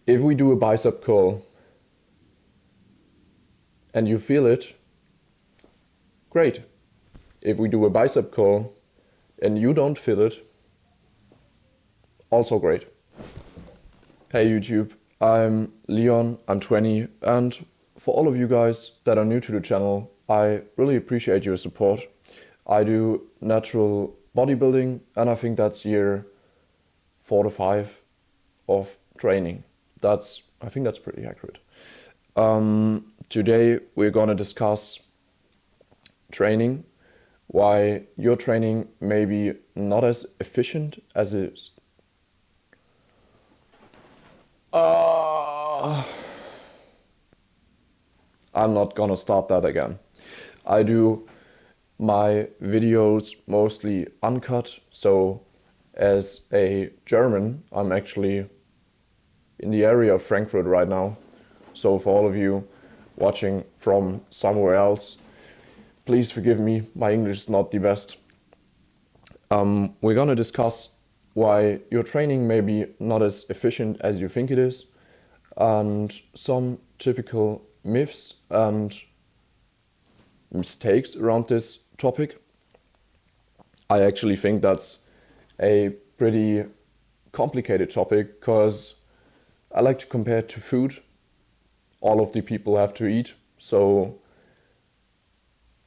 If we do a bicep curl and you feel it, great. If we do a bicep curl and you don't feel it, also great. Hey YouTube, I'm Leon, I'm 20, and for all of you guys that are new to the channel, I really appreciate your support. I do natural bodybuilding and I think that's year 4 to 5 of training. I think that's pretty accurate. Today we're gonna discuss training, why your training may be not as efficient as it is. I'm not gonna start that again. I do my videos mostly uncut, so as a German, I'm actually in the area of Frankfurt right now. So for all of you watching from somewhere else, please forgive me, my English is not the best. We're gonna discuss why your training may be not as efficient as you think it is, and some typical myths and mistakes around this topic. I actually think that's a pretty complicated topic because I like to compare it to food. All of the people have to eat, so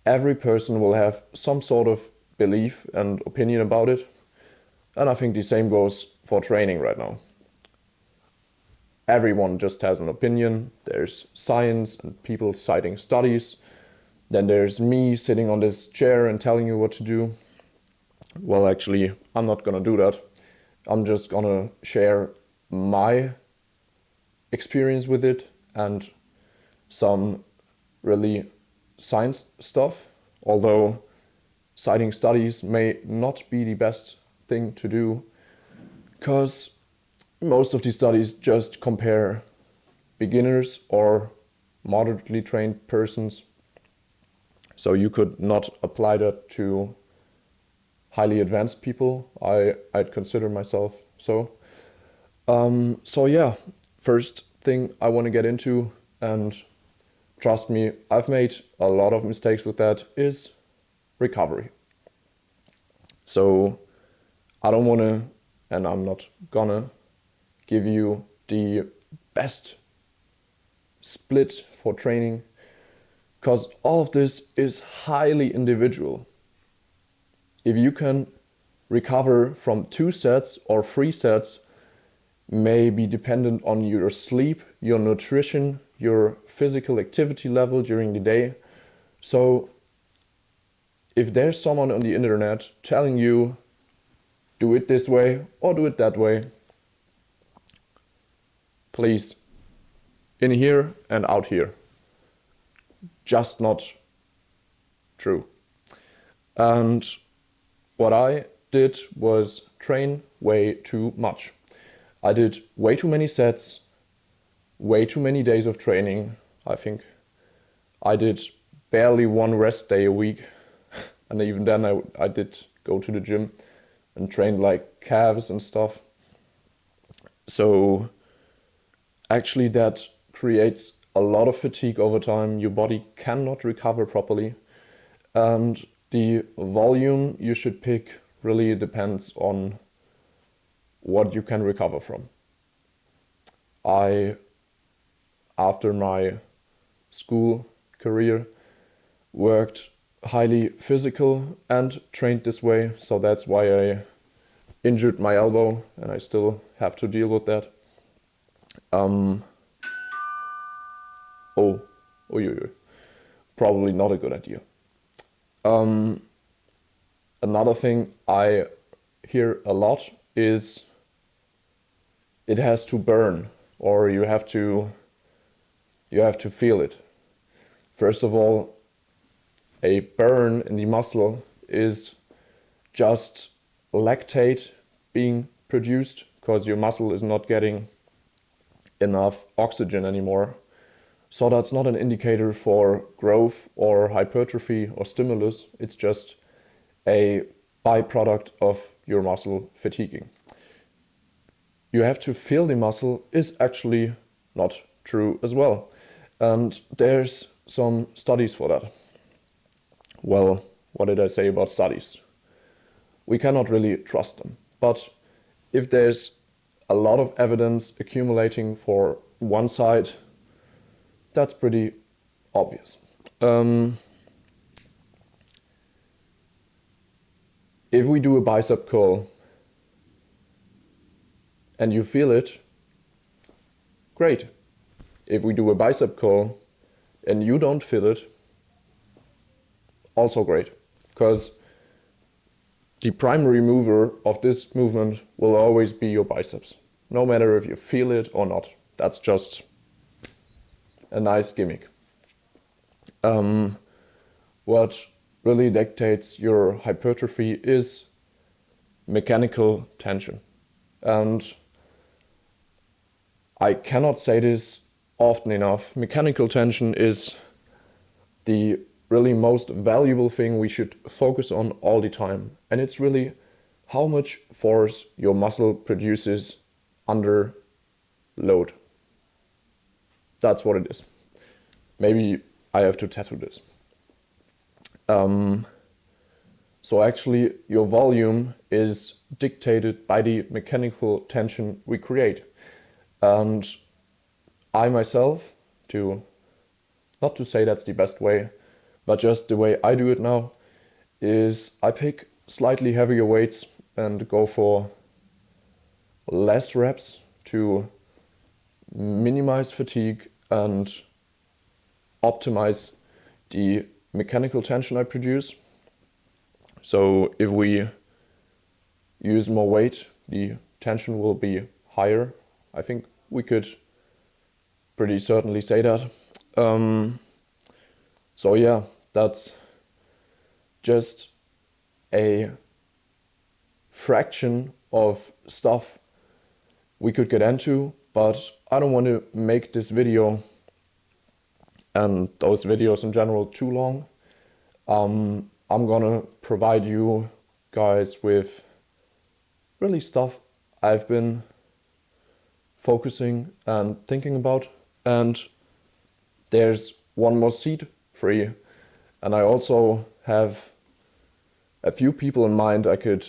every person will have some sort of belief and opinion about it. And I think the same goes for training right now. Everyone just has an opinion. There's science and people citing studies. Then there's me sitting on this chair and telling you what to do. Well, actually, I'm not gonna do that. I'm just gonna share my experience with it and some really science stuff, although citing studies may not be the best thing to do because most of these studies just compare beginners or moderately trained persons, so you could not apply that to highly advanced people. I'd consider myself so. So yeah, first thing I want to get into, and trust me, I've made a lot of mistakes with that, is recovery. So I don't want to, and I'm not gonna, give you the best split for training, because all of this is highly individual. If you can recover from 2 sets or 3 sets may be dependent on your sleep, your nutrition, your physical activity level during the day. So if there's someone on the internet telling you do it this way or do it that way, please, in here and out here, just not true. And what I did was train way too much. I did way too many sets, way too many days of training. I think I did barely 1 rest day a week. And even then I did go to the gym and train like calves and stuff. So actually that creates a lot of fatigue over time. Your body cannot recover properly. And the volume you should pick really depends on what you can recover from. I, after my school career, worked highly physical and trained this way, so that's why I injured my elbow and I still have to deal with that. Probably not a good idea. Another thing I hear a lot is it has to burn, or you have to feel it. First of all, a burn in the muscle is just lactate being produced because your muscle is not getting enough oxygen anymore. So that's not an indicator for growth or hypertrophy or stimulus. It's just a byproduct of your muscle fatiguing. you have to feel the muscle is actually not true as well. And there's some studies for that. Well, what did I say about studies? We cannot really trust them. But if there's a lot of evidence accumulating for one side, that's pretty obvious. If we do a bicep curl and you feel it, great. If we do a bicep curl and you don't feel it, also great. Because the primary mover of this movement will always be your biceps, no matter if you feel it or not. That's just a nice gimmick. What really dictates your hypertrophy is mechanical tension. And I cannot say this often enough. Mechanical tension is the really most valuable thing we should focus on all the time. And it's really how much force your muscle produces under load. That's what it is. Maybe I have to tattoo this. So actually your volume is dictated by the mechanical tension we create. And I myself, not to say that's the best way, but just the way I do it now, is I pick slightly heavier weights and go for less reps to minimize fatigue and optimize the mechanical tension I produce. So if we use more weight, the tension will be higher. I think we could pretty certainly say that. So yeah, that's just a fraction of stuff we could get into, but I don't want to make this video and those videos in general too long. I'm gonna provide you guys with really stuff I've been focusing and thinking about. And there's one more seat free. And I also have a few people in mind I could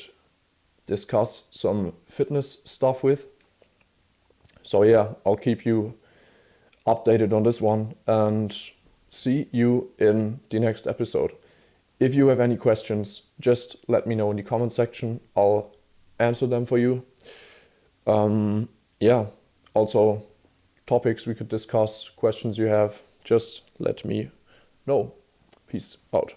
discuss some fitness stuff with. So yeah, I'll keep you updated on this one and see you in the next episode. If you have any questions, just let me know in the comment section. I'll answer them for you. Yeah, also topics we could discuss, questions you have, just let me know. Peace out.